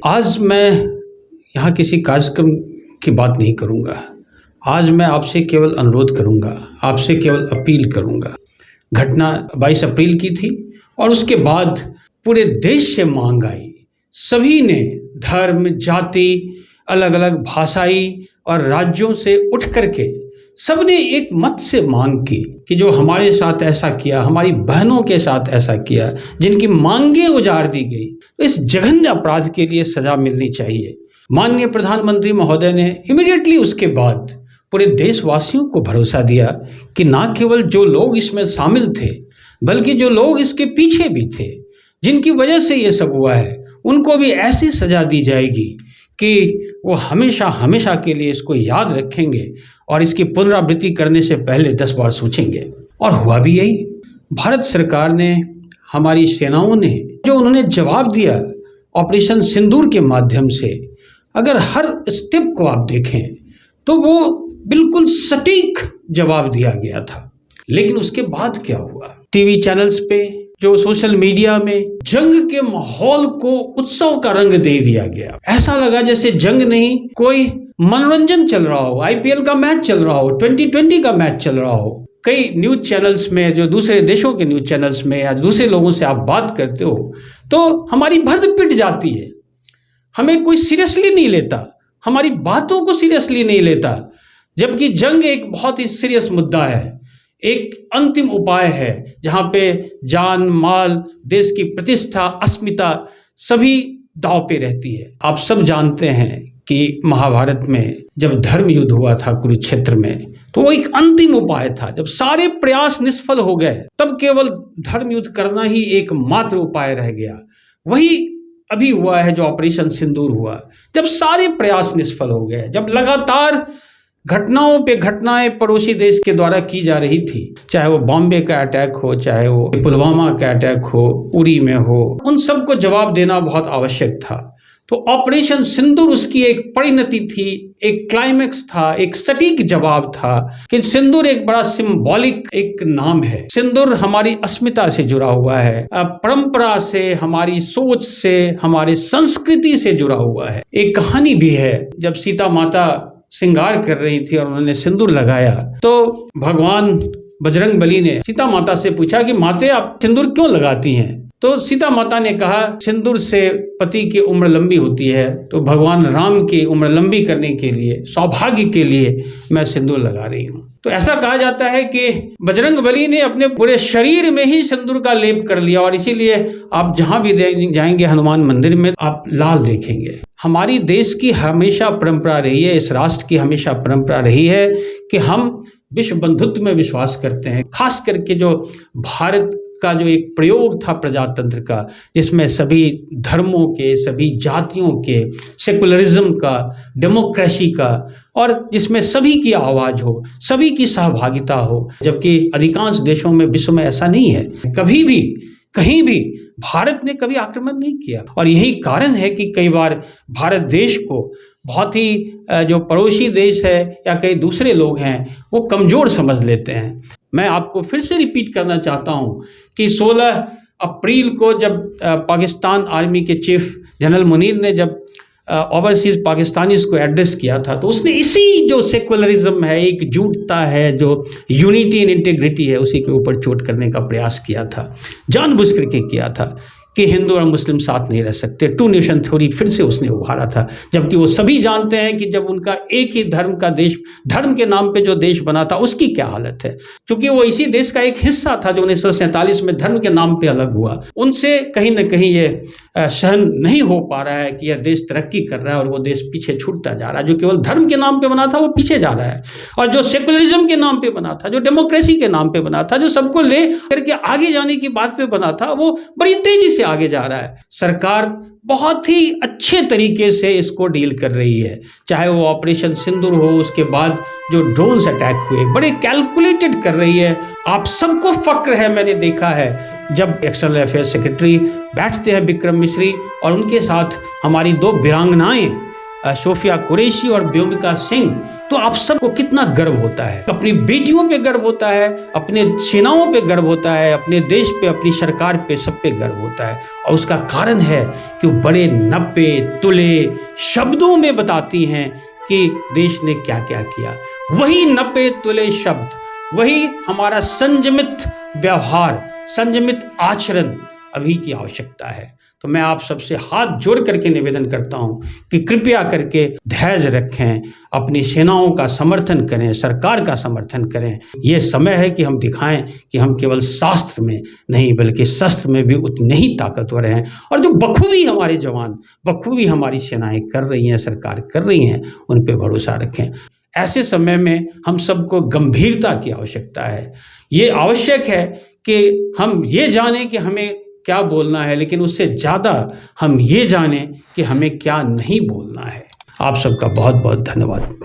आज मैं यहाँ किसी कार्यक्रम की बात नहीं करूँगा। आज मैं आपसे केवल अनुरोध करूँगा, आपसे केवल अपील करूँगा। घटना 22 अप्रैल की थी और उसके बाद पूरे देश से मांग आई। सभी ने धर्म, जाति, अलग अलग भाषाई और राज्यों से उठ करके सबने एक मत से मांग की कि जो हमारे साथ ऐसा किया, हमारी बहनों के साथ ऐसा किया, जिनकी मांगें उजाड़ दी गई, तो इस जघन्य अपराध के लिए सजा मिलनी चाहिए। माननीय प्रधानमंत्री महोदय ने इमीडिएटली उसके बाद पूरे देशवासियों को भरोसा दिया कि न केवल जो लोग इसमें शामिल थे बल्कि जो लोग इसके पीछे भी थे, जिनकी वजह से ये सब हुआ है, उनको भी ऐसी सजा दी जाएगी कि वो हमेशा हमेशा के लिए इसको याद रखेंगे और इसकी पुनरावृत्ति करने से पहले 10 बार सोचेंगे। और हुआ भी यही। भारत सरकार ने, हमारी सेनाओं ने जो उन्होंने जवाब दिया ऑपरेशन सिंदूर के माध्यम से, अगर हर स्टेप को आप देखें तो वो बिल्कुल सटीक जवाब दिया गया था। लेकिन उसके बाद क्या हुआ? टीवी चैनल्स पे, जो सोशल मीडिया में जंग के माहौल को उत्सव का रंग दे दिया गया। ऐसा लगा जैसे जंग नहीं, कोई मनोरंजन चल रहा हो, आईपीएल का मैच चल रहा हो, 2020 का मैच चल रहा हो। कई न्यूज चैनल्स में, जो दूसरे देशों के न्यूज चैनल्स में या दूसरे लोगों से आप बात करते हो तो हमारी भर्द पिट जाती है। हमें कोई सीरियसली नहीं लेता, हमारी बातों को सीरियसली नहीं लेता, जबकि जंग एक बहुत ही सीरियस मुद्दा है, एक अंतिम उपाय है जहाँ पे जान, माल, देश की प्रतिष्ठा, अस्मिता सभी दांव पे रहती है। आप सब जानते हैं कि महाभारत में जब धर्म युद्ध हुआ था कुरुक्षेत्र में, तो वो एक अंतिम उपाय था। जब सारे प्रयास निष्फल हो गए तब केवल धर्म युद्ध करना ही एकमात्र उपाय रह गया। वही अभी हुआ है जो ऑपरेशन सिंदूर हुआ, जब सारे प्रयास निष्फल हो गए, जब लगातार घटनाओं पे घटनाएं पड़ोसी देश के द्वारा की जा रही थी, चाहे वो बॉम्बे का अटैक हो, चाहे वो पुलवामा का अटैक हो, उरी में हो, उन सबको जवाब देना बहुत आवश्यक था। तो ऑपरेशन सिंदूर उसकी एक परिणति थी, एक क्लाइमेक्स था, एक सटीक जवाब था कि सिंदूर एक बड़ा सिंबॉलिक एक नाम है। सिंदूर हमारी अस्मिता से जुड़ा हुआ है, परंपरा से, हमारी सोच से, हमारी संस्कृति से जुड़ा हुआ है। एक कहानी भी है, जब सीता माता श्रृंगार कर रही थी और उन्होंने सिंदूर लगाया तो भगवान बजरंगबली ने सीता माता से पूछा कि माते आप सिंदूर क्यों लगाती हैं? तो सीता माता ने कहा सिंदूर से पति की उम्र लंबी होती है, तो भगवान राम की उम्र लंबी करने के लिए, सौभाग्य के लिए मैं सिंदूर लगा रही हूँ। तो ऐसा कहा जाता है कि बजरंगबली ने अपने पूरे शरीर में ही सिंदूर का लेप कर लिया और इसीलिए आप जहाँ भी जाएंगे हनुमान मंदिर में आप लाल देखेंगे। हमारी देश की हमेशा परंपरा रही है, इस राष्ट्र की हमेशा परंपरा रही है कि हम विश्व बंधुत्व में विश्वास करते हैं। खास करके जो भारत का जो एक प्रयोग था प्रजातंत्र का, जिसमें सभी धर्मों के, सभी जातियों के, सेकुलरिज्म का, डेमोक्रेसी का, और जिसमें सभी की आवाज़ हो, सभी की सहभागिता हो, जबकि अधिकांश देशों में विश्व में ऐसा नहीं है। कभी भी, कहीं भी भारत ने कभी आक्रमण नहीं किया और यही कारण है कि कई बार भारत देश को बहुत ही जो पड़ोसी देश है या कई दूसरे लोग हैं वो कमज़ोर समझ लेते हैं। मैं आपको फिर से रिपीट करना चाहता हूँ कि 16 अप्रैल को जब पाकिस्तान आर्मी के चीफ जनरल मुनीर ने जब ओवरसीज पाकिस्तानीज़ को एड्रेस किया था, तो उसने इसी जो सेकुलरिज्म है, एकजुटता है, जो यूनिटी एंड इंटीग्रिटी है, उसी के ऊपर चोट करने का प्रयास किया था, जानबूझ करके किया था कि हिंदू और मुस्लिम साथ नहीं रह सकते। टू नेशन थ्योरी फिर से उसने उभारा था, जबकि वो सभी जानते हैं कि जब उनका एक ही धर्म का देश, धर्म के नाम पे जो देश बना था, उसकी क्या हालत है, क्योंकि वो इसी देश का एक हिस्सा था जो 1947 में धर्म के नाम पे अलग हुआ। उनसे कहीं ना कहीं ये सहन नहीं हो पा रहा है कि यह देश तरक्की कर रहा है और वो देश पीछे छूटता जा रहा है। जो केवल धर्म के नाम पे बना था वो पीछे जा रहा है, और जो सेकुलरिज्म के नाम पे बना था, जो डेमोक्रेसी के नाम पे बना था, जो सबको ले करके आगे जाने की बात पे बना था, वो बड़ी तेजी से आगे जा रहा है। सरकार बहुत ही अच्छे तरीके से इसको डील कर रही है, चाहे वो ऑपरेशन सिंदूर हो, उसके बाद जो ड्रोन्स अटैक हुए, बड़े कैलकुलेटेड कर रही है। आप सबको फक्र है, मैंने देखा है जब एक्सटर्नल अफेयर्स सेक्रेटरी बैठते हैं विक्रम मिश्री और उनके साथ हमारी 2 वीरांगनाएं सोफिया कुरैशी और व्योमिका सिंह, तो आप सबको कितना गर्व होता है, अपनी बेटियों पे गर्व होता है, अपने सेनाओं पे गर्व होता है, अपने देश पे, अपनी सरकार पे, सब पे गर्व होता है। और उसका कारण है कि वो बड़े नपे तुले शब्दों में बताती हैं कि देश ने क्या क्या किया। वही नपे तुले शब्द, वही हमारा संयमित व्यवहार, संयमित आचरण अभी की आवश्यकता है। तो मैं आप सबसे हाथ जोड़ करके निवेदन करता हूं कि कृपया करके धैर्य रखें, अपनी सेनाओं का समर्थन करें, सरकार का समर्थन करें। ये समय है कि हम दिखाएं कि हम केवल शास्त्र में नहीं बल्कि शस्त्र में भी उतने ही ताकतवर हैं। और जो बखूबी हमारे जवान, बखूबी हमारी सेनाएं कर रही हैं, सरकार कर रही हैं, उन पर भरोसा रखें। ऐसे समय में हम सबको गंभीरता की आवश्यकता है। ये आवश्यक है कि हम ये जानें कि हमें क्या बोलना है, लेकिन उससे ज़्यादा हम ये जानें कि हमें क्या नहीं बोलना है। आप सबका बहुत बहुत धन्यवाद।